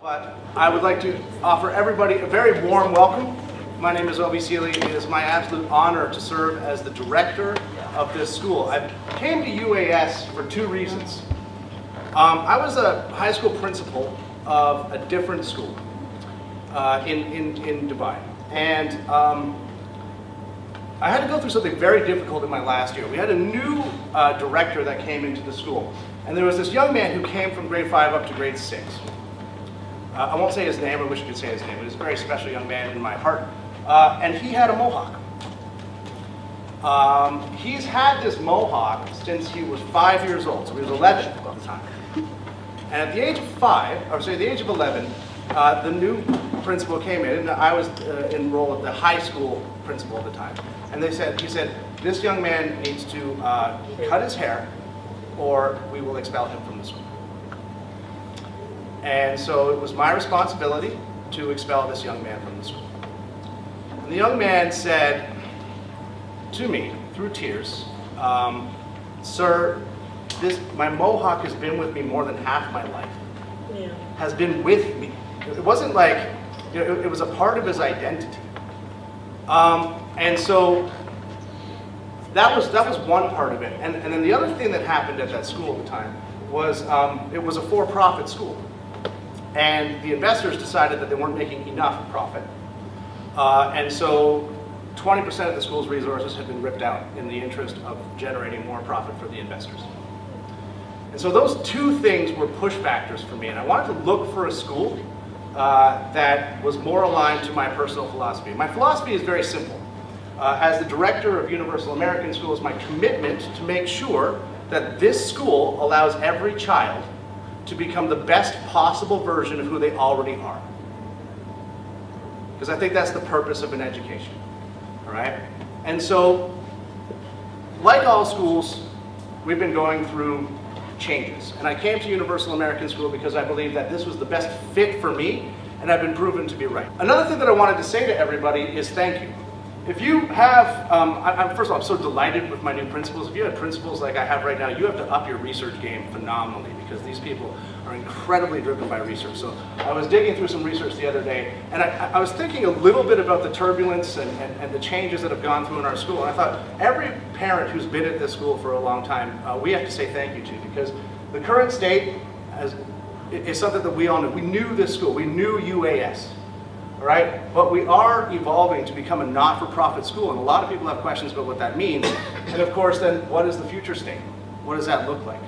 But I would like to offer everybody a very warm welcome. My name is Sealey. It is my absolute honor to serve as the director of this school. I came to UAS for two reasons. I was a high school principal of a different school in Dubai. And I had to go through something very difficult in my last year. We had a new director that came into the school. And there was this young man who came from grade 5 up to grade 6. I won't say his name, I wish I could say his name, but he's a very special young man in my heart. And he had a mohawk. He's had this mohawk since he was 5 years old, so he was 11 at the time. And at the age of 5, or sorry, the age of 11, the new principal came in, and I was in role of the high school principal at the time. And he said, this young man needs to cut his hair, or we will expel him from the school. And so it was my responsibility to expel this young man from the school. And the young man said to me, through tears, sir, my mohawk has been with me more than half my life. Yeah. Has been with me. It wasn't like, it was a part of his identity. And so that was one part of it. And then the other thing that happened at that school at the time was it was a for-profit school. And the investors decided that they weren't making enough profit. And so 20% of the school's resources had been ripped out in the interest of generating more profit for the investors. And so those two things were push factors for me. And I wanted to look for a school that was more aligned to my personal philosophy. My philosophy is very simple. As the director of Universal American Schools, my commitment to make sure that this school allows every child to become the best possible version of who they already are. Because I think that's the purpose of an education, all right? And so, like all schools, we've been going through changes. And I came to Universal American School because I believe that this was the best fit for me, and I've been proven to be right. Another thing that I wanted to say to everybody is thank you. If you have, first of all, I'm so delighted with my new principals. If you have principals like I have right now, you have to up your research game phenomenally because these people are incredibly driven by research. So I was digging through some research the other day, and I was thinking a little bit about the turbulence and the changes that have gone through in our school. And I thought every parent who's been at this school for a long time, we have to say thank you to, because the current state is something that we all knew. We knew this school, we knew UAS. All right, but we are evolving to become a not-for-profit school, and a lot of people have questions about what that means. And of course, then what is the future state? What does that look like?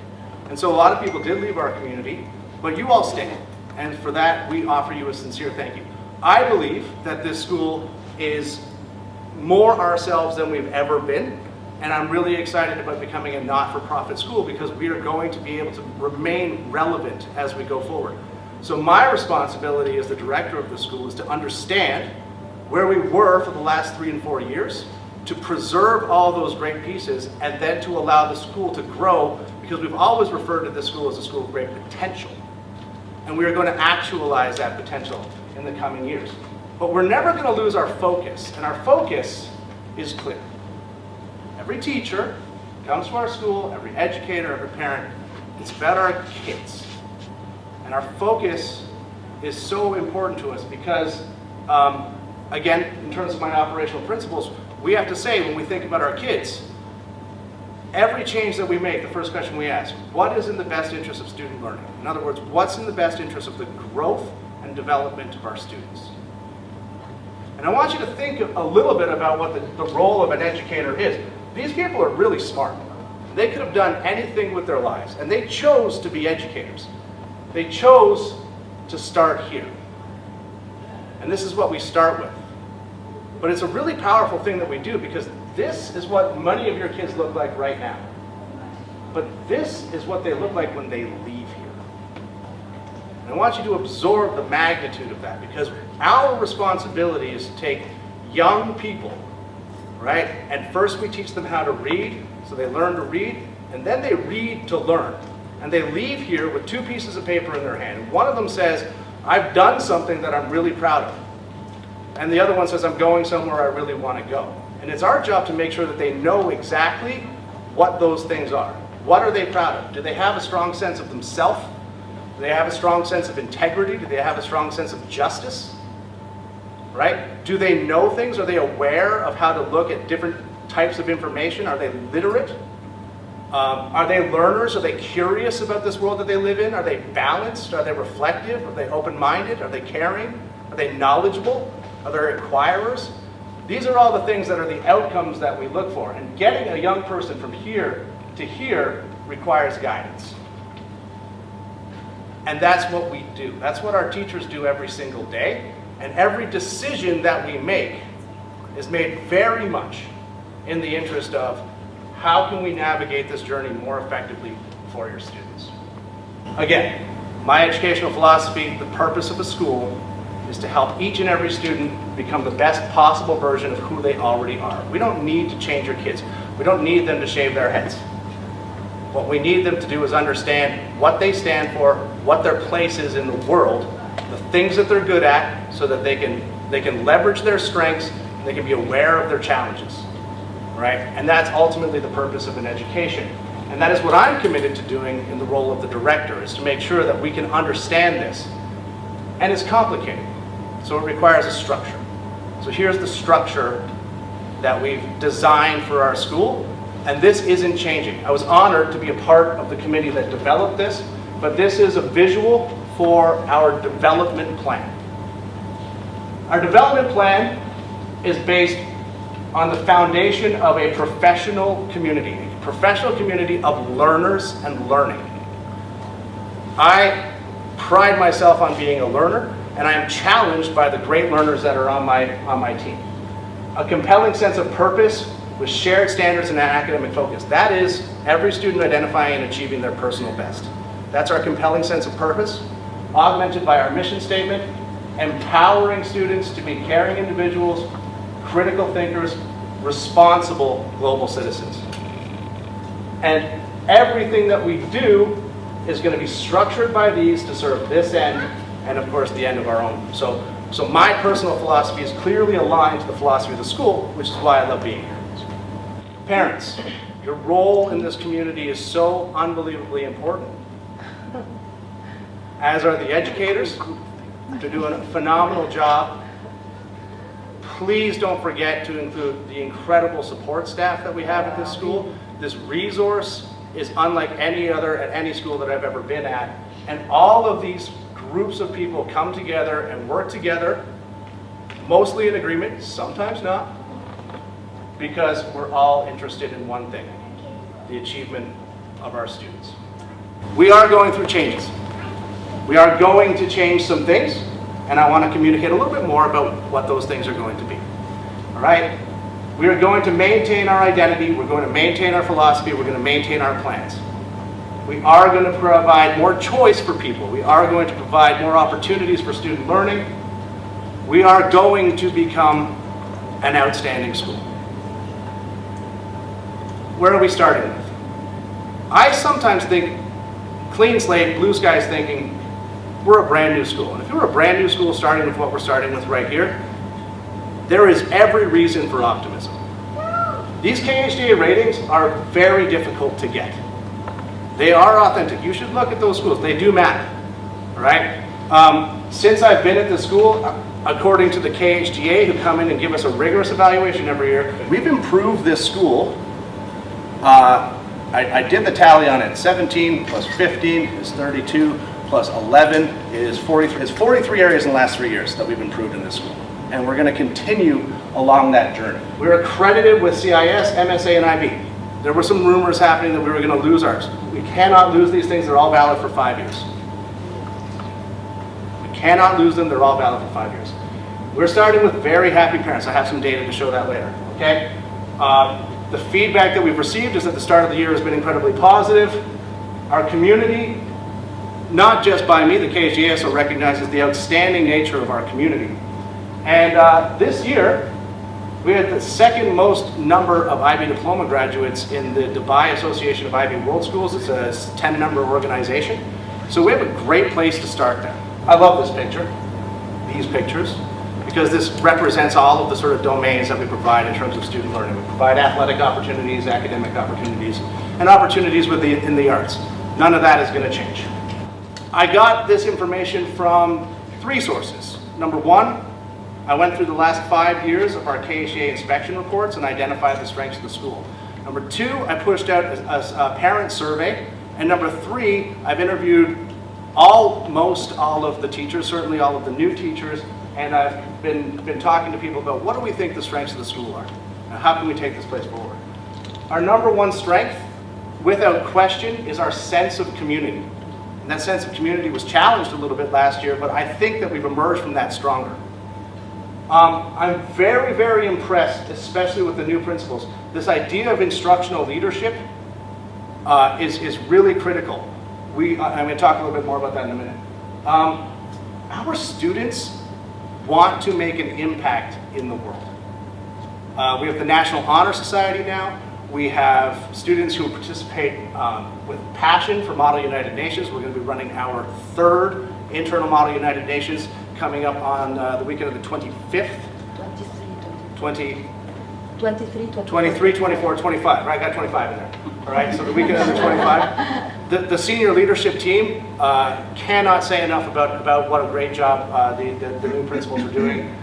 And so a lot of people did leave our community, but you all stayed, and for that we offer you a sincere thank you. I believe that this school is more ourselves than we've ever been, and I'm really excited about becoming a not-for-profit school because we are going to be able to remain relevant as we go forward. So my responsibility as the director of the school is to understand where we were for the last 3 and 4 years, to preserve all those great pieces, and then to allow the school to grow, because we've always referred to this school as a school of great potential. And we are going to actualize that potential in the coming years. But we're never going to lose our focus, and our focus is clear. Every teacher comes to our school, every educator, every parent, it's about our kids. And our focus is so important to us because, again, in terms of my operational principles, we have to say when we think about our kids, every change that we make, the first question we ask, what is in the best interest of student learning? In other words, what's in the best interest of the growth and development of our students? And I want you to think a little bit about what the role of an educator is. These people are really smart. They could have done anything with their lives, and they chose to be educators. They chose to start here. And this is what we start with. But it's a really powerful thing that we do because this is what many of your kids look like right now. But this is what they look like when they leave here. And I want you to absorb the magnitude of that because our responsibility is to take young people, right? And first we teach them how to read, so they learn to read, and then they read to learn. And they leave here with 2 pieces of paper in their hand. One of them says, I've done something that I'm really proud of. And the other one says, I'm going somewhere I really want to go. And it's our job to make sure that they know exactly what those things are. What are they proud of? Do they have a strong sense of themselves? Do they have a strong sense of integrity? Do they have a strong sense of justice? Right? Do they know things? Are they aware of how to look at different types of information? Are they literate? Are they learners? Are they curious about this world that they live in? Are they balanced? Are they reflective? Are they open-minded? Are they caring? Are they knowledgeable? Are they acquirers? These are all the things that are the outcomes that we look for. And getting a young person from here to here requires guidance. And that's what we do. That's what our teachers do every single day. And every decision that we make is made very much in the interest of how can we navigate this journey more effectively for your students. Again, my educational philosophy, the purpose of a school, is to help each and every student become the best possible version of who they already are. We don't need to change our kids. We don't need them to shave their heads. What we need them to do is understand what they stand for, what their place is in the world, the things that they're good at, so that they can leverage their strengths, and they can be aware of their challenges. Right? And that's ultimately the purpose of an education. And that is what I'm committed to doing in the role of the director, is to make sure that we can understand this. And it's complicated, so it requires a structure. So here's the structure that we've designed for our school, and this isn't changing. I was honored to be a part of the committee that developed this, but this is a visual for our development plan. Our development plan is based on the foundation of a professional community of learners and learning. I pride myself on being a learner, and I am challenged by the great learners that are on my team. A compelling sense of purpose with shared standards and an academic focus. That is every student identifying and achieving their personal best. That's our compelling sense of purpose, augmented by our mission statement, empowering students to be caring individuals, critical thinkers, responsible global citizens. And everything that we do is going to be structured by these to serve this end, and of course the end of our own. So my personal philosophy is clearly aligned to the philosophy of the school, which is why I love being here. Parents, your role in this community is so unbelievably important, as are the educators. They're doing a phenomenal job. Please don't forget to include the incredible support staff that we have at this school. This resource is unlike any other at any school that I've ever been at. And all of these groups of people come together and work together, mostly in agreement, sometimes not, because we're all interested in one thing, the achievement of our students. We are going through changes. We are going to change some things, and I want to communicate a little bit more about what those things are going to be. All right? We are going to maintain our identity, we're going to maintain our philosophy, we're going to maintain our plans. We are going to provide more choice for people. We are going to provide more opportunities for student learning. We are going to become an outstanding school. Where are we starting with? I sometimes think clean slate, blue skies thinking, we're a brand new school. And if we're a brand new school starting with what we're starting with right here, there is every reason for optimism. These KHDA ratings are very difficult to get. They are authentic. You should look at those schools. They do matter. All right? Since I've been at the school, according to the KHDA, who come in and give us a rigorous evaluation every year, we've improved this school. I did the tally on it. 17 plus 15 is 32, plus 11 is 43. It's 43 areas in the last 3 years that we've improved in this school. And we're going to continue along that journey. We're accredited with CIS, MSA, and IB. There were some rumors happening that we were going to lose ours. We cannot lose these things. They're all valid for 5 years. We cannot lose them. They're all valid for 5 years. We're starting with very happy parents. I have some data to show that later. Okay? The feedback that we've received is that the start of the year has been incredibly positive. Our community, not just by me, the KHDA also recognizes the outstanding nature of our community. And this year, we had the second most number of IB diploma graduates in the Dubai Association of IB World Schools. It's a 10-member organization. So we have a great place to start there. I love this picture, these pictures, because this represents all of the sort of domains that we provide in terms of student learning. We provide athletic opportunities, academic opportunities, and opportunities in the arts. None of that is going to change. I got this information from 3 sources. Number 1, I went through the last 5 years of our KHA inspection reports and identified the strengths of the school. Number 2, I pushed out a parent survey. And number 3, I've interviewed almost all of the teachers, certainly all of the new teachers, and I've been talking to people about what do we think the strengths of the school are? And how can we take this place forward? Our number 1 strength, without question, is our sense of community. And that sense of community was challenged a little bit last year, but I think that we've emerged from that stronger. I'm very, very impressed, especially with the new principals. This idea of instructional leadership is really critical. I'm going to talk a little bit more about that in a minute. Our students want to make an impact in the world. We have the National Honor Society now. We have students who participate with passion for Model United Nations. We're going to be running our 3rd internal Model United Nations coming up on the weekend of the 25th. 23, 24, 25, right? I got 25 in there. All right, so the weekend of the 25. The senior leadership team cannot say enough about what a great job the new principals are doing.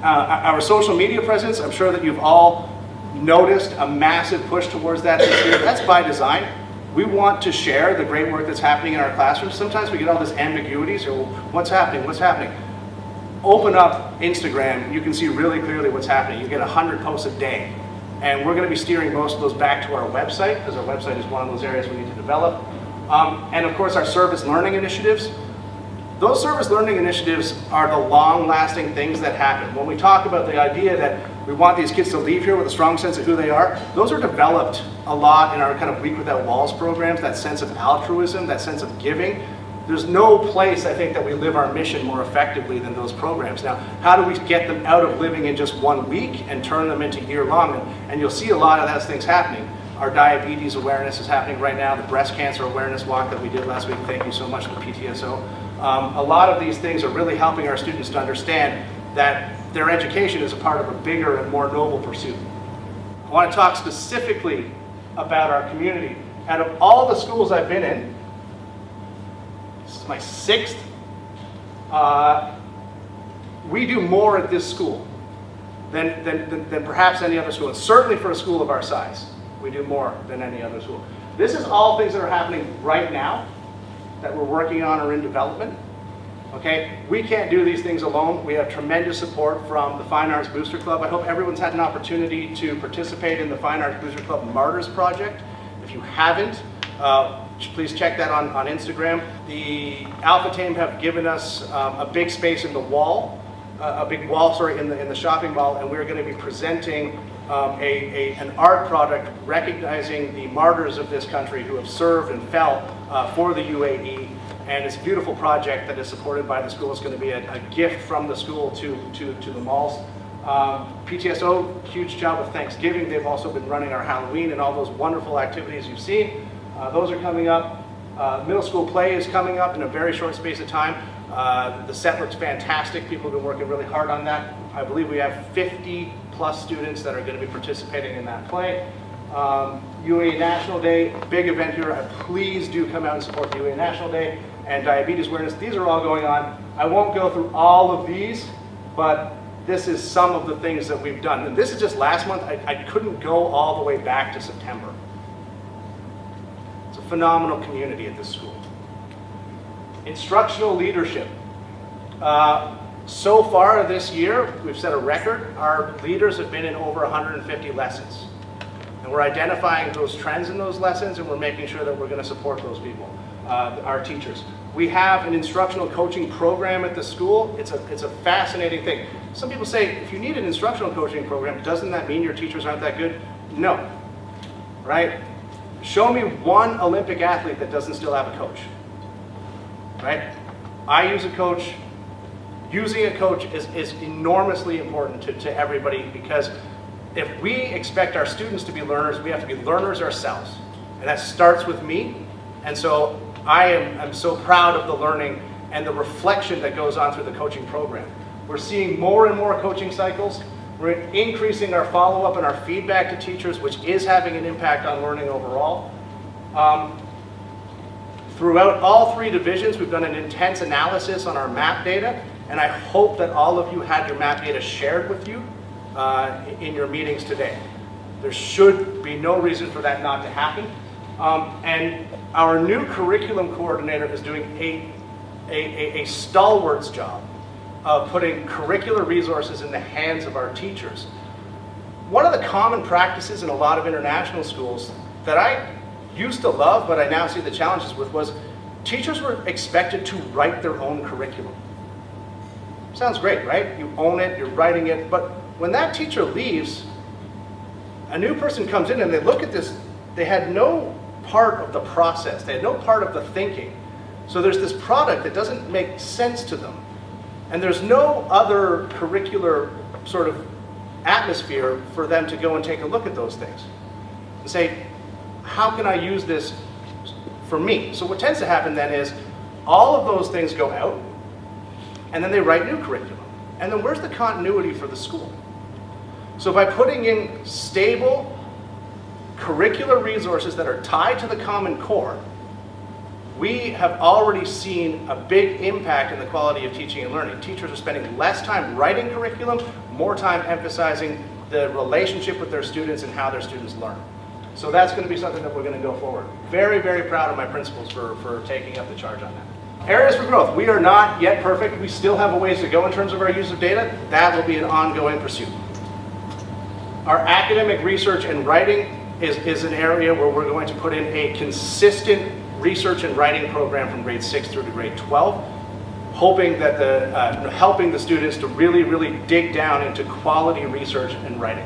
Our social media presence, I'm sure that you've all noticed a massive push towards that this year. That's by design. We want to share the great work that's happening in our classrooms. Sometimes we get all this ambiguity, so what's happening, what's happening? Open up Instagram, you can see really clearly what's happening. You get 100 posts a day. And we're going to be steering most of those back to our website, because our website is one of those areas we need to develop. And of course, our service learning initiatives. Those service learning initiatives are the long-lasting things that happen. When we talk about the idea that we want these kids to leave here with a strong sense of who they are, those are developed a lot in our kind of Week Without Walls programs, that sense of altruism, that sense of giving. There's no place, I think, that we live our mission more effectively than those programs. Now, how do we get them out of living in just 1 week and turn them into year-long? And you'll see a lot of those things happening. Our diabetes awareness is happening right now. The breast cancer awareness walk that we did last week, thank you so much to the PTSO. A lot of these things are really helping our students to understand that their education is a part of a bigger and more noble pursuit. I want to talk specifically about our community. Out of all the schools I've been in, this is my 6th, we do more at this school than perhaps any other school, and certainly for a school of our size, we do more than any other school. This is all things that are happening right now that we're working on or in development. Okay, we can't do these things alone. We have tremendous support from the Fine Arts Booster Club. I hope everyone's had an opportunity to participate in the Fine Arts Booster Club Martyrs Project. If you haven't, please check that on Instagram. The Alpha team have given us a big space in the wall, in the shopping mall, and we're going to be presenting an art product recognizing the martyrs of this country who have served and fell for the UAE. And it's a beautiful project that is supported by the school. It's going to be a gift from the school to the malls. PTSO, huge job with Thanksgiving. They've also been running our Halloween and all those wonderful activities you've seen. Those are coming up. Middle school play is coming up in a very short space of time. The set looks fantastic. People have been working really hard on that. I believe we have 50 plus students that are going to be participating in that play. UAE National Day, big event here. Please do come out and support the UAE National Day and diabetes awareness. These are all going on. I won't go through all of these, but this is some of the things that we've done. And this is just last month. I couldn't go all the way back to September. It's a phenomenal community at this school. Instructional leadership. So far this year, we've set a record. Our leaders have been in over 150 lessons. And we're identifying those trends in those lessons, and we're making sure that we're going to support those people, our teachers. We have an instructional coaching program at the school. It's a fascinating thing. Some people say, if you need an instructional coaching program, doesn't that mean your teachers aren't that good? No, right? Show me one Olympic athlete that doesn't still have a coach, right? I use a coach. Using a coach is enormously important to everybody, because if we expect our students to be learners, we have to be learners ourselves. And that starts with me. And so I'm so proud of the learning and the reflection that goes on through the coaching program. We're seeing more and more coaching cycles. We're increasing our follow-up and our feedback to teachers, which is having an impact on learning overall. Throughout all 3 divisions, we've done an intense analysis on our map data, and I hope that all of you had your map data shared with you in your meetings today. There should be no reason for that not to happen. And our new curriculum coordinator is doing a stalwart's job of putting curricular resources in the hands of our teachers. One of the common practices in a lot of international schools that I used to love, but I now see the challenges with, was teachers were expected to write their own curriculum. Sounds great, right? You own it, you're writing it, but when that teacher leaves, a new person comes in and they look at this, they had no part of the process, they had no part of the thinking. So there's this product that doesn't make sense to them. And there's no other curricular sort of atmosphere for them to go and take a look at those things and say, how can I use this for me? So what tends to happen then is all of those things go out and then they write new curriculum. And then where's the continuity for the school? So by putting in stable curricular resources that are tied to the Common Core, we have already seen a big impact in the quality of teaching and learning. Teachers are spending less time writing curriculum, more time emphasizing the relationship with their students and how their students learn. So that's going to be something that we're going to go forward. Very, very proud of my principals for taking up the charge on that. Areas for growth. We are not yet perfect. We still have a ways to go in terms of our use of data. That will be an ongoing pursuit. Our academic research and writing is an area where we're going to put in a consistent research and writing program from grade 6 through to grade 12, hoping that helping the students to really, really dig down into quality research and writing.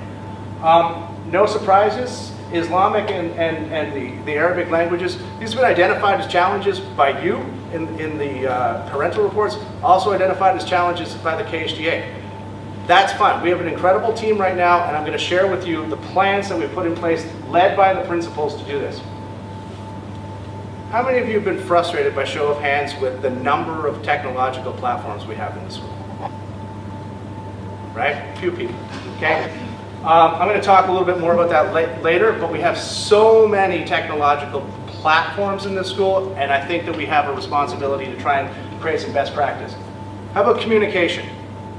No surprises, Islamic and the Arabic languages, these have been identified as challenges by you in the parental reports, also identified as challenges by the KHDA. That's fine. We have an incredible team right now, and I'm going to share with you the plans that we've put in place, led by the principals, to do this. How many of you have been frustrated, by show of hands, with the number of technological platforms we have in the school? Right? A few people. Okay? I'm going to talk a little bit more about that later, but we have so many technological platforms in the school, and I think that we have a responsibility to try and create some best practice. How about communication?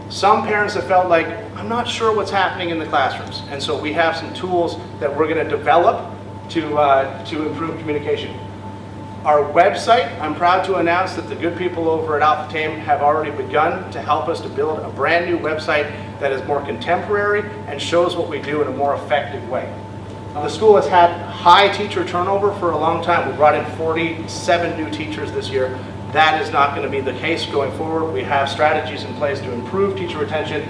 Some parents have felt like, I'm not sure what's happening in the classrooms, and so we have some tools that we're going to develop to improve communication. Our website, I'm proud to announce that the good people over at Alpha Tame have already begun to help us to build a brand new website that is more contemporary and shows what we do in a more effective way. The school has had high teacher turnover for a long time. We brought in 47 new teachers this year. That is not going to be the case going forward. We have strategies in place to improve teacher retention,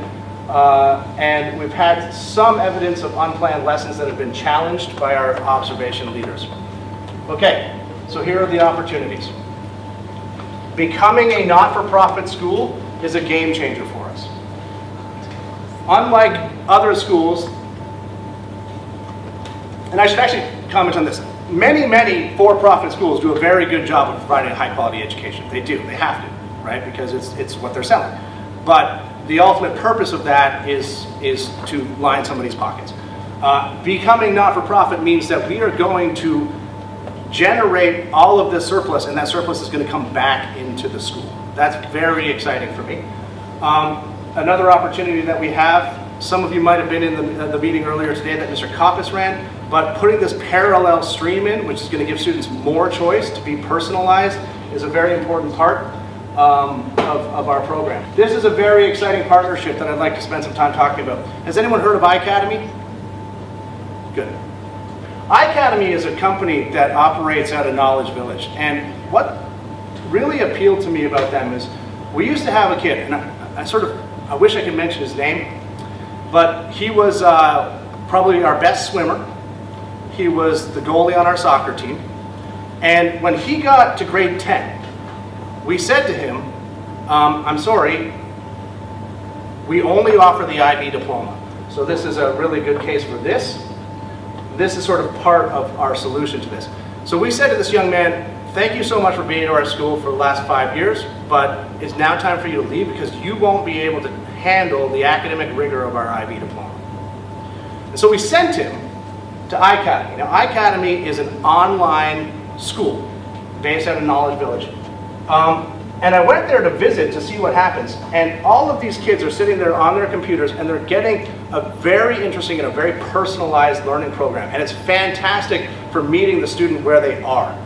and we've had some evidence of unplanned lessons that have been challenged by our observation leaders. Okay, so here are the opportunities. Becoming a not-for-profit school is a game changer for us. Unlike other schools, and I should actually comment on this, many for-profit schools do a very good job of providing a high-quality education. They do, they have to, right? Because it's what they're selling. But the ultimate purpose of that is to line somebody's pockets. Becoming not-for-profit means that we are going to generate all of this surplus, and that surplus is going to come back into the school. That's very exciting for me. Another opportunity that we have, some of you might have been in the meeting earlier today that Mr. Koppis ran, but putting this parallel stream in, which is going to give students more choice to be personalized, is a very important part of our program. This is a very exciting partnership that I'd like to spend some time talking about. Has anyone heard of iAcademy? Good. iAcademy is a company that operates out of Knowledge Village, and what really appealed to me about them is we used to have a kid, and I wish I could mention his name, but he was probably our best swimmer. He was the goalie on our soccer team, and when he got to grade 10, we said to him, I'm sorry, we only offer the IB diploma. So this is a really good case for this. This is sort of part of our solution to this. So we said to this young man, thank you so much for being at our school for the last 5 years, but it's now time for you to leave because you won't be able to handle the academic rigor of our IB diploma. And so we sent him to iAcademy. Now iAcademy is an online school. based out of Knowledge Village. And I went there to visit to see what happens. And all of these kids are sitting there on their computers and they're getting a very interesting and a very personalized learning program. And it's fantastic for meeting the student where they are,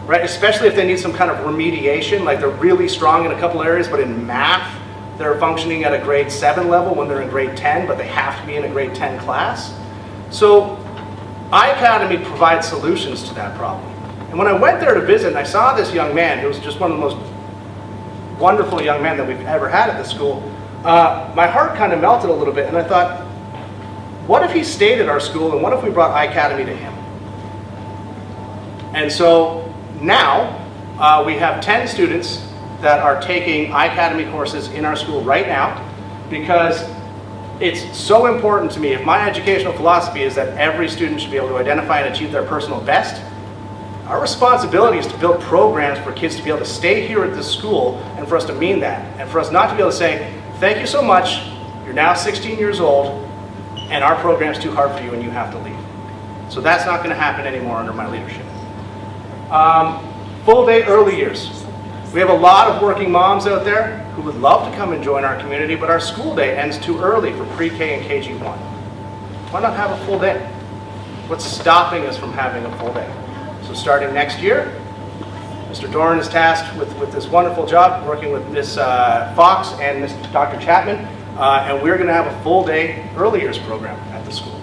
right? Especially if they need some kind of remediation, like they're really strong in a couple areas, but in math, they're functioning at a grade 7 level when they're in grade 10, but they have to be in a grade 10 class. So iAcademy provides solutions to that problem. And when I went there to visit and I saw this young man who was just one of the most wonderful young men that we've ever had at the school, my heart kind of melted a little bit, and I thought, what if he stayed at our school and what if we brought iAcademy to him? And so now we have 10 students that are taking iAcademy courses in our school right now, because it's so important to me. If my educational philosophy is that every student should be able to identify and achieve their personal best, our responsibility is to build programs for kids to be able to stay here at this school and for us to mean that. And for us not to be able to say, thank you so much, you're now 16 years old, and our program's too hard for you and you have to leave. So that's not going to happen anymore under my leadership. Full day early years. We have a lot of working moms out there who would love to come and join our community, but our school day ends too early for pre-K and KG1. Why not have a full day? What's stopping us from having a full day? So starting next year, Mr. Doran is tasked with this wonderful job, working with Ms. Fox and Dr. Chapman, and we're going to have a full day early years program at the school.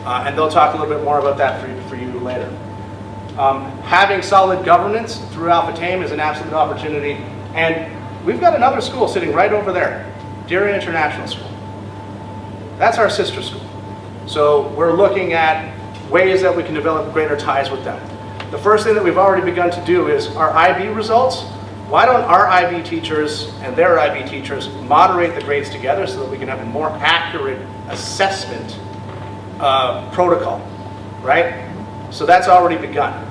And they'll talk a little bit more about that for you later. Having solid governance through Alpha Tame is an absolute opportunity, and we've got another school sitting right over there, Deering International School. That's our sister school. So we're looking at ways that we can develop greater ties with them. The first thing that we've already begun to do is our IB results. Why don't our IB teachers and their IB teachers moderate the grades together so that we can have a more accurate assessment protocol, right? So that's already begun.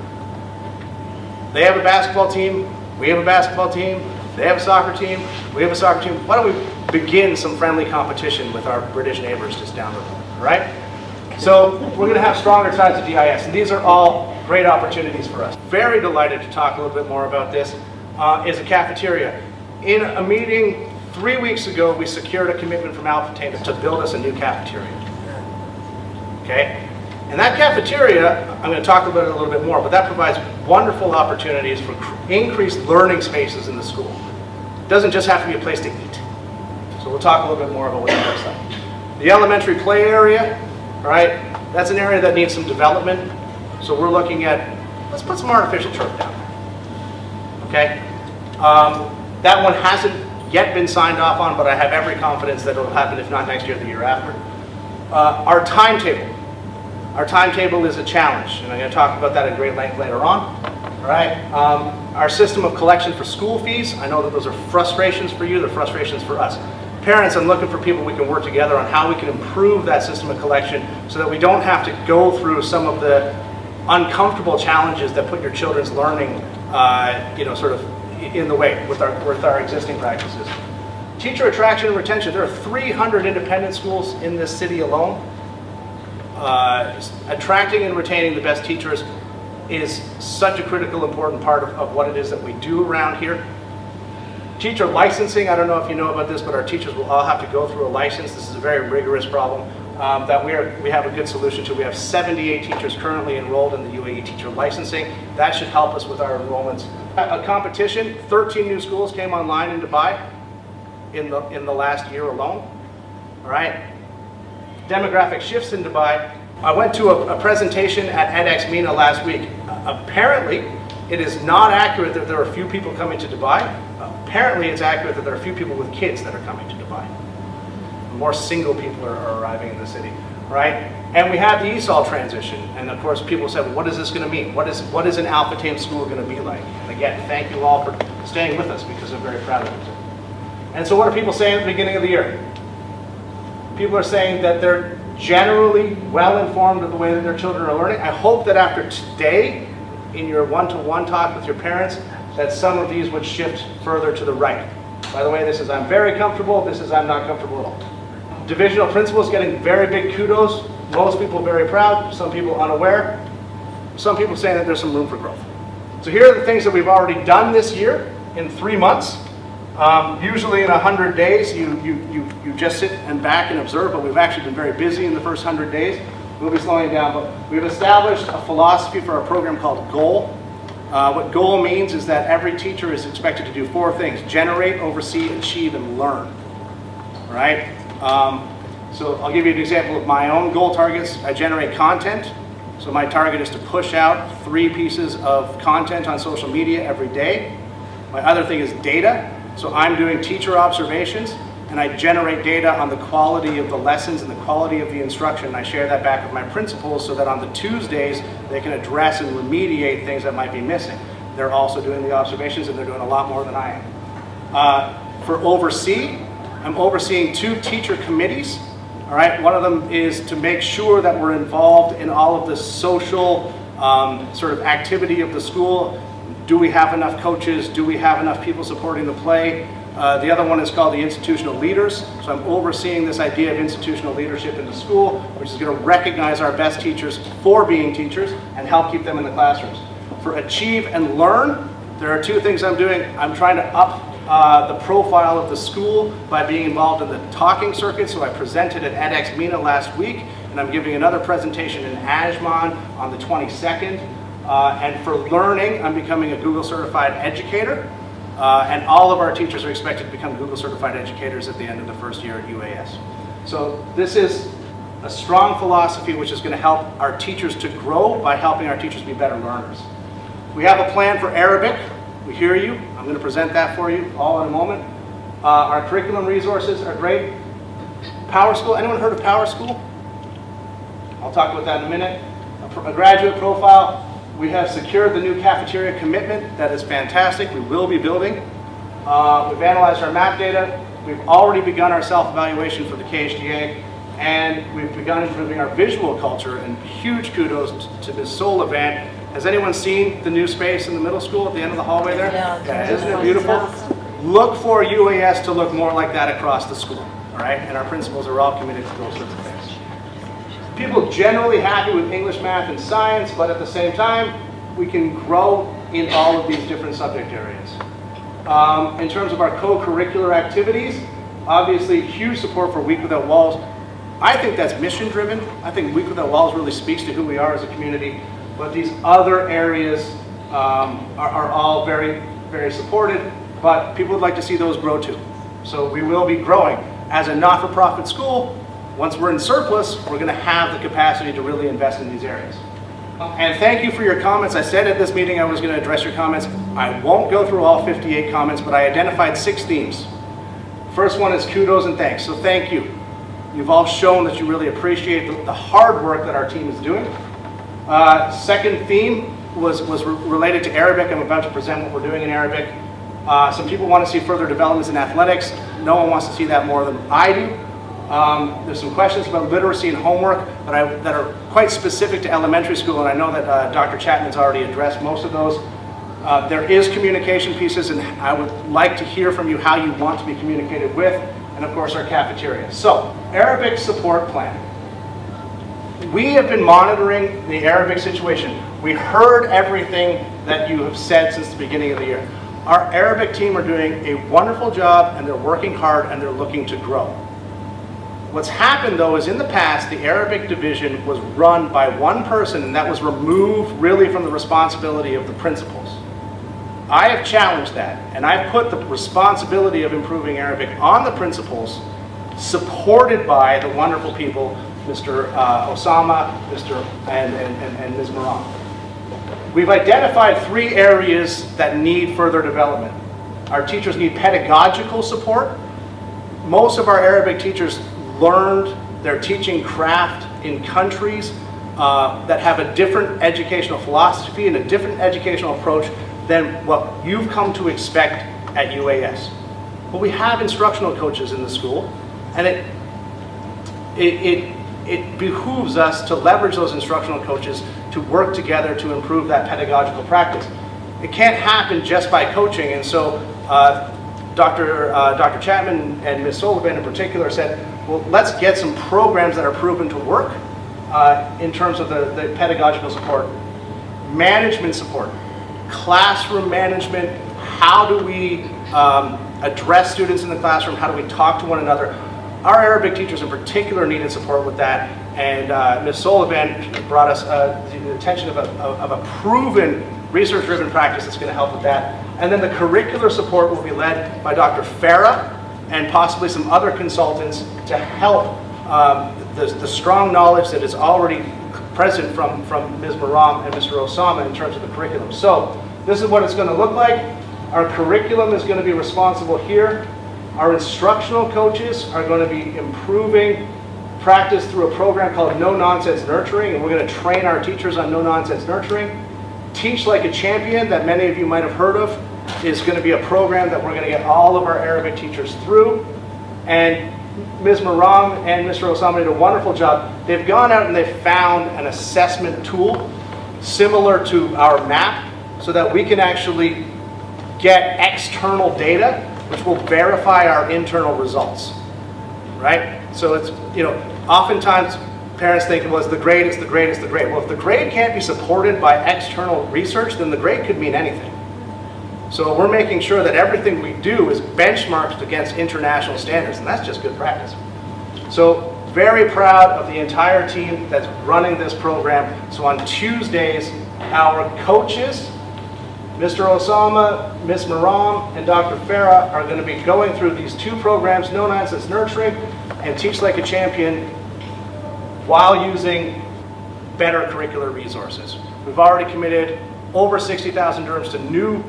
They have a basketball team, we have a basketball team, they have a soccer team, we have a soccer team. Why don't we begin some friendly competition with our British neighbors just down the road, right? So we're going to have stronger ties to DIS, and these are all great opportunities for us. Very delighted to talk a little bit more about this, is a cafeteria. In a meeting 3 weeks ago, we secured a commitment from Alpha Tame to build us a new cafeteria. Okay? And that cafeteria, I'm going to talk about it a little bit more, but that provides wonderful opportunities for increased learning spaces in the school. It doesn't just have to be a place to eat. So we'll talk a little bit more about what that looks like. The elementary play area, all right, that's an area that needs some development. So we're looking at, let's put some artificial turf down there. Okay? That one hasn't yet been signed off on, but I have every confidence that it'll happen, if not next year, the year after. Our timetable. Our timetable is a challenge, and I'm going to talk about that at great length later on. All right. Our system of collection for school fees, I know that those are frustrations for you, they're frustrations for us. Parents, I'm looking for people we can work together on how we can improve that system of collection so that we don't have to go through some of the uncomfortable challenges that put your children's learning, sort of in the way with our existing practices. Teacher attraction and retention. There are 300 independent schools in this city alone. Attracting and retaining the best teachers is such a critical, important part of what it is that we do around here. Teacher licensing, I don't know if you know about this, but our teachers will all have to go through a license. This is a very rigorous problem that we have a good solution to. We have 78 teachers currently enrolled in the UAE teacher licensing. That should help us with our enrollments. A competition, 13 new schools came online in Dubai in the last year alone. All right. Demographic shifts in Dubai. I went to a presentation at edX MENA last week. Apparently, it is not accurate that there are few people coming to Dubai. Apparently, it's accurate that there are few people with kids that are coming to Dubai. More single people are arriving in the city, right? And we have the ESOL transition. And of course, people said, well, what is this going to mean? What is an Alpha Tame school going to be like? And again, thank you all for staying with us because I'm very proud of it. And so what are people saying at the beginning of the year? People are saying that they're generally well informed of the way that their children are learning. I hope that after today, in your one-to-one talk with your parents, that some of these would shift further to the right. By the way, this is I'm very comfortable, this is I'm not comfortable at all. Divisional principals getting very big kudos. Most people very proud, some people unaware. Some people saying that there's some room for growth. So here are the things that we've already done this year in 3 months. Usually in 100 days, you just sit and back and observe, but we've actually been very busy in the first 100 days. We'll be slowing down, but we've established a philosophy for our program called GOAL. What GOAL means is that every teacher is expected to do 4 things: generate, oversee, achieve, and learn. All right? So I'll give you an example of my own goal targets. I generate content. So my target is to push out 3 pieces of content on social media every day. My other thing is data. So I'm doing teacher observations, and I generate data on the quality of the lessons and the quality of the instruction. And I share that back with my principals so that on the Tuesdays, they can address and remediate things that might be missing. They're also doing the observations, and they're doing a lot more than I am. For oversee, I'm overseeing 2 teacher committees. All right, one of them is to make sure that we're involved in all of the social sort of activity of the school. Do we have enough coaches? Do we have enough people supporting the play? The other one is called the institutional leaders. So I'm overseeing this idea of institutional leadership in the school, which is going to recognize our best teachers for being teachers and help keep them in the classrooms. For achieve and learn, there are 2 things I'm doing. I'm trying to up the profile of the school by being involved in the talking circuit. So I presented at edX MENA last week, and I'm giving another presentation in Ajman on the 22nd. And for learning, I'm becoming a Google certified educator. And all of our teachers are expected to become Google certified educators at the end of the first year at UAS. So this is a strong philosophy which is going to help our teachers to grow by helping our teachers be better learners. We have a plan for Arabic. We hear you. I'm going to present that for you all in a moment. Our curriculum resources are great. Power School, anyone heard of Power School? I'll talk about that in a minute. A graduate profile. We have secured the new cafeteria commitment. That is fantastic. We will be building. We've analyzed our map data. We've already begun our self-evaluation for the KHDA, and we've begun improving our visual culture, and huge kudos to Ms. Sullivan. Has anyone seen the new space in the middle school at the end of the hallway there? Yeah, isn't it beautiful? Look for UAS to look more like that across the school, all right? And our principals are all committed to those sorts of things. People generally happy with English, math, and science, but at the same time, we can grow in all of these different subject areas. In terms of our co-curricular activities, obviously huge support for Week Without Walls. I think that's mission driven. I think Week Without Walls really speaks to who we are as a community, but these other areas are all very, very supported, but people would like to see those grow too. So we will be growing. As a not-for-profit school, once we're in surplus, we're going to have the capacity to really invest in these areas. And thank you for your comments. I said at this meeting I was going to address your comments. I won't go through all 58 comments, but I identified 6 themes. First one is kudos and thanks. So thank you. You've all shown that you really appreciate the hard work that our team is doing. Second theme was related to Arabic. I'm about to present what we're doing in Arabic. Some people want to see further developments in athletics. No one wants to see that more than I do. There's some questions about literacy and homework that are quite specific to elementary school, and I know that Dr. Chapman's already addressed most of those. There is communication pieces, and I would like to hear from you how you want to be communicated with, and of course our cafeteria. So, Arabic support plan. We have been monitoring the Arabic situation. We heard everything that you have said since the beginning of the year. Our Arabic team are doing a wonderful job, and they're working hard, and they're looking to grow. What's happened though is in the past, the Arabic division was run by one person, and that was removed really from the responsibility of the principals. I have challenged that, and I've put the responsibility of improving Arabic on the principals, supported by the wonderful people, Mr. Osama, and Ms. Moran. We've identified 3 areas that need further development. Our teachers need pedagogical support. Most of our Arabic teachers learned their teaching craft in countries that have a different educational philosophy and a different educational approach than what you've come to expect at UAS. But we have instructional coaches in the school, and it behooves us to leverage those instructional coaches to work together to improve that pedagogical practice. It can't happen just by coaching, and so Dr. Chapman and Ms. Sullivan in particular said, well, let's get some programs that are proven to work in terms of the pedagogical support. Management support. classroom management, how do we address students in the classroom, how do we talk to one another. Our Arabic teachers in particular needed support with that, and Ms. Sullivan brought us the attention of a proven research-driven practice that's going to help with that. And then the curricular support will be led by Dr. Farah and possibly some other consultants to help the strong knowledge that is already present from Ms. Maram and Mr. Osama in terms of the curriculum. So this is what it's going to look like. Our curriculum is going to be responsible here. Our instructional coaches are going to be improving practice through a program called No Nonsense Nurturing, and we're going to train our teachers on No Nonsense Nurturing. Teach Like a Champion, that many of you might have heard of, is going to be a program that we're going to get all of our Arabic teachers through. And Ms. Maram and Mr. Osama did a wonderful job. They've gone out and they've found an assessment tool similar to our MAP so that we can actually get external data which will verify our internal results, right? So it's, oftentimes parents think, well, it's the grade, it's the grade, it's the grade. Well, if the grade can't be supported by external research, then the grade could mean anything. So we're making sure that everything we do is benchmarked against international standards, and that's just good practice. So very proud of the entire team that's running this program. So on Tuesdays, our coaches, Mr. Osama, Ms. Maram, and Dr. Farah are going to be going through these two programs, No Nonsense Nurturing and Teach Like a Champion, while using better curricular resources. We've already committed over 60,000 dirhams to new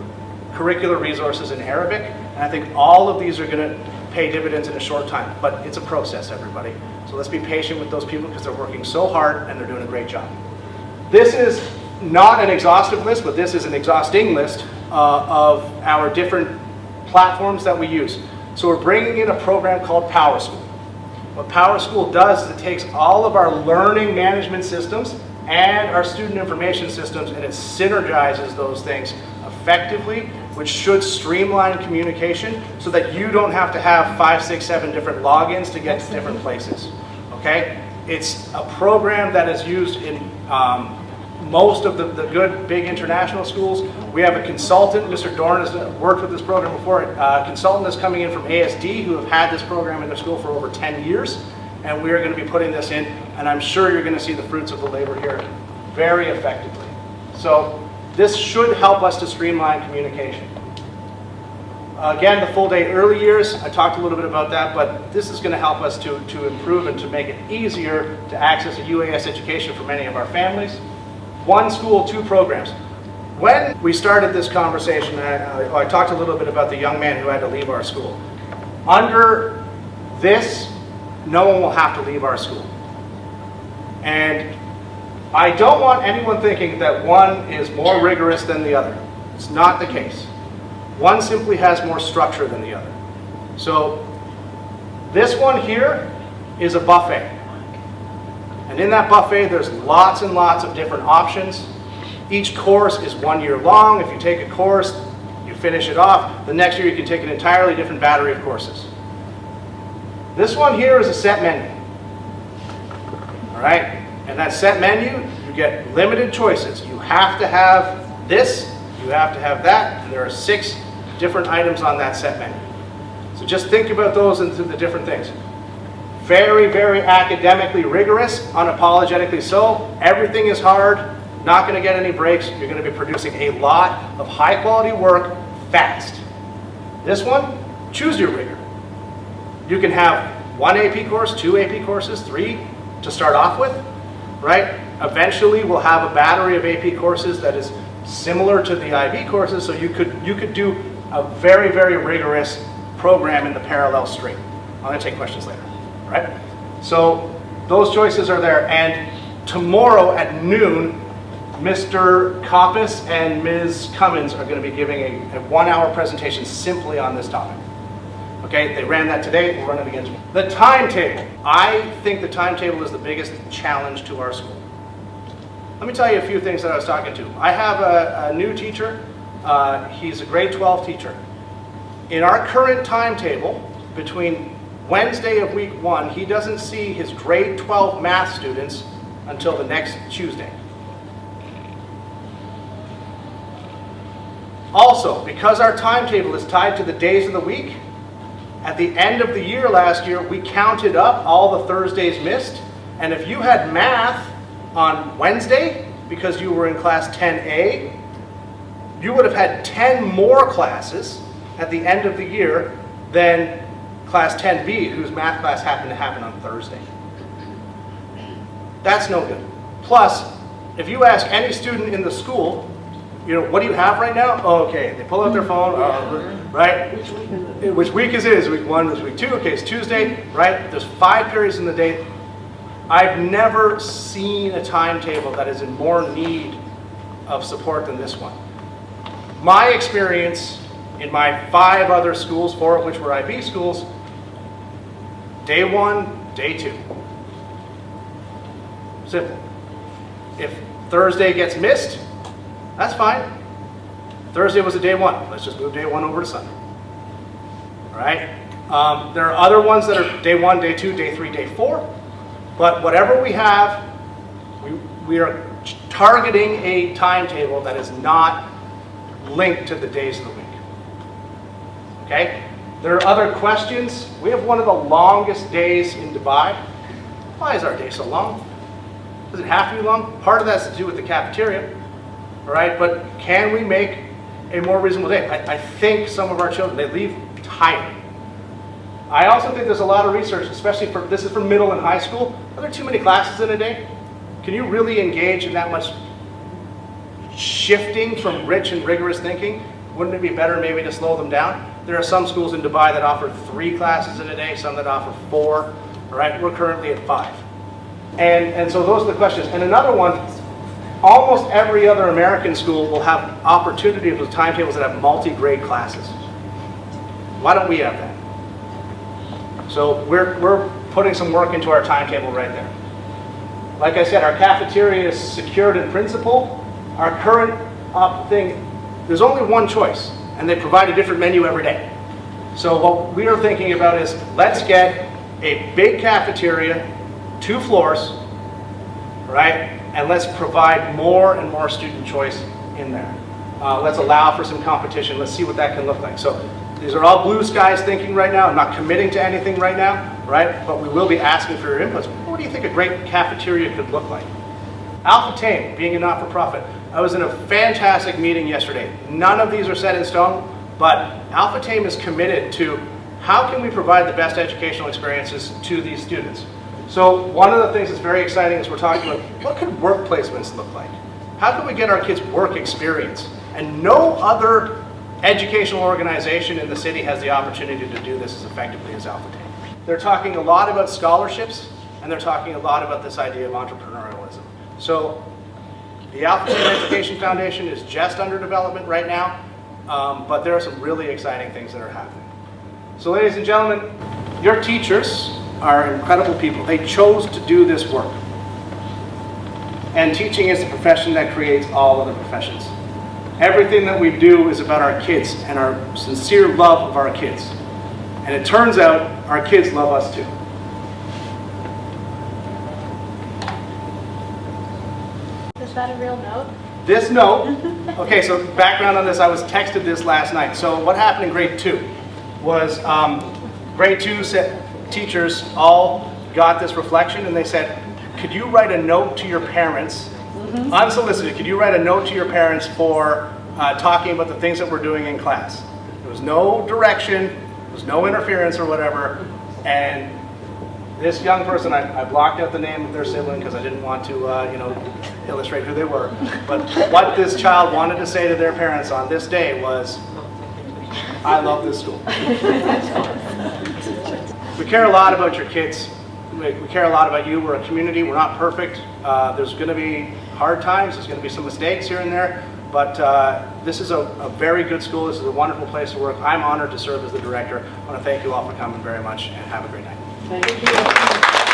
curricular resources in Arabic, and I think all of these are going to pay dividends in a short time, but it's a process, everybody. So let's be patient with those people because they're working so hard and they're doing a great job. This is not an exhaustive list, but this is an exhausting list of our different platforms that we use. So we're bringing in a program called Power School. What Power School does is it takes all of our learning management systems and our student information systems and it synergizes those things effectively, which should streamline communication so that you don't have to have 5, 6, 7 different logins to get to different places, okay? It's a program that is used in most of the good big international schools. We have a consultant, Mr. Dorn has worked with this program before. A consultant is coming in from ASD who have had this program in their school for over 10 years. And we are going to be putting this in, and I'm sure you're going to see the fruits of the labor here very effectively. So this should help us to streamline communication. Again, the full day early years, I talked a little bit about that, but this is going to help us to improve and to make it easier to access a UAS education for many of our families. One school, 2 programs. When we started this conversation, I talked a little bit about the young man who had to leave our school. Under this, no one will have to leave our school. And I don't want anyone thinking that one is more rigorous than the other. It's not the case. One simply has more structure than the other. So this one here is a buffet. And in that buffet, there's lots and lots of different options. Each course is 1 year long. If you take a course, you finish it off. The next year, you can take an entirely different battery of courses. This one here is a set menu. All right? And that set menu, you get limited choices. You have to have this, you have to have that, and there are 6 different items on that set menu. So just think about those and the different things. Very, very academically rigorous, unapologetically so. Everything is hard, not going to get any breaks. You're going to be producing a lot of high quality work fast. This one, choose your rigor. You can have 1 AP course, 2 AP courses, 3 to start off with, right? Eventually we'll have a battery of AP courses that is similar to the IB courses, so you could do a very, very rigorous program in the parallel stream. I'm going to take questions later. Right? So those choices are there, and tomorrow at noon, Mr. Coppice and Ms. Cummins are going to be giving a 1-hour presentation simply on this topic. Okay, they ran that today, we'll run it again tomorrow. The timetable. I think the timetable is the biggest challenge to our school. Let me tell you a few things that I was talking to. I have a new teacher, he's a grade 12 teacher. In our current timetable, between Wednesday of week 1, he doesn't see his grade 12 math students until the next Tuesday. Also, because our timetable is tied to the days of the week, at the end of the year last year, we counted up all the Thursdays missed. And if you had math on Wednesday, because you were in class 10A, you would have had 10 more classes at the end of the year than class 10B, whose math class happened to happen on Thursday. That's no good. Plus, if you ask any student in the school, what do you have right now? Oh, okay, they pull out their phone, right? Which week is it? Is it week 1? Is it week 2? Okay, it's Tuesday, right? There's 5 periods in the day. I've never seen a timetable that is in more need of support than this one. My experience in my 5 other schools, 4 of which were IB schools, day 1, day 2. Simple. If Thursday gets missed, that's fine. Thursday was a day 1. Let's just move day 1 over to Sunday. All right? There are other ones that are day 1, day 2, day 3, day 4. But whatever we have, we are targeting a timetable that is not linked to the days of the week. Okay? There are other questions. We have one of the longest days in Dubai. Why is our day so long? Does it have to be long? Part of that has to do with the cafeteria. All right, but can we make a more reasonable day? I think some of our children, they leave tired. I also think there's a lot of research, especially this is for middle and high school. Are there too many classes in a day? Can you really engage in that much shifting from rich and rigorous thinking? Wouldn't it be better maybe to slow them down? There are some schools in Dubai that offer 3 classes in a day, some that offer 4. All right, we're currently at 5. And so those are the questions. And another one, almost every other American school will have opportunities with timetables that have multi-grade classes. Why don't we have that? So we're putting some work into our timetable right there. Like I said, our cafeteria is secured in principle. Our current thing, there's only one choice, and they provide a different menu every day. So what we are thinking about is, let's get a big cafeteria, 2 floors, right? And let's provide more and more student choice in there. Let's allow for some competition. Let's see what that can look like. So these are all blue skies thinking right now. I'm not committing to anything right now, right? But we will be asking for your inputs. What do you think a great cafeteria could look like? Alpha Tame, being a not-for-profit. I was in a fantastic meeting yesterday. None of these are set in stone, but Alpha Tame is committed to how can we provide the best educational experiences to these students. So one of the things that's very exciting is we're talking about what could work placements look like? How can we get our kids work experience? And no other educational organization in the city has the opportunity to do this as effectively as Alpha Tame. They're talking a lot about scholarships, and they're talking a lot about this idea of entrepreneurialism. So the Alpha Tame Education Foundation is just under development right now, but there are some really exciting things that are happening. So ladies and gentlemen, your teachers are incredible people. They chose to do this work. And teaching is the profession that creates all other professions. Everything that we do is about our kids and our sincere love of our kids. And it turns out our kids love us too. Is that a real note? This note, okay, so background on this, I was texted this last night. So what happened in grade 2 was grade 2 teachers all got this reflection and they said, could you write a note to your parents, unsolicited, could you write a note to your parents for talking about the things that we're doing in class? There was no direction, there was no interference or whatever, and this young person, I blocked out the name of their sibling because I didn't want to illustrate who they were, but what this child wanted to say to their parents on this day was, I love this school. We care a lot about your kids. We care a lot about you. We're a community. We're not perfect. There's going to be hard times. There's going to be some mistakes here and there. But this is a very good school. This is a wonderful place to work. I'm honored to serve as the director. I want to thank you all for coming very much and have a great night. Thank you.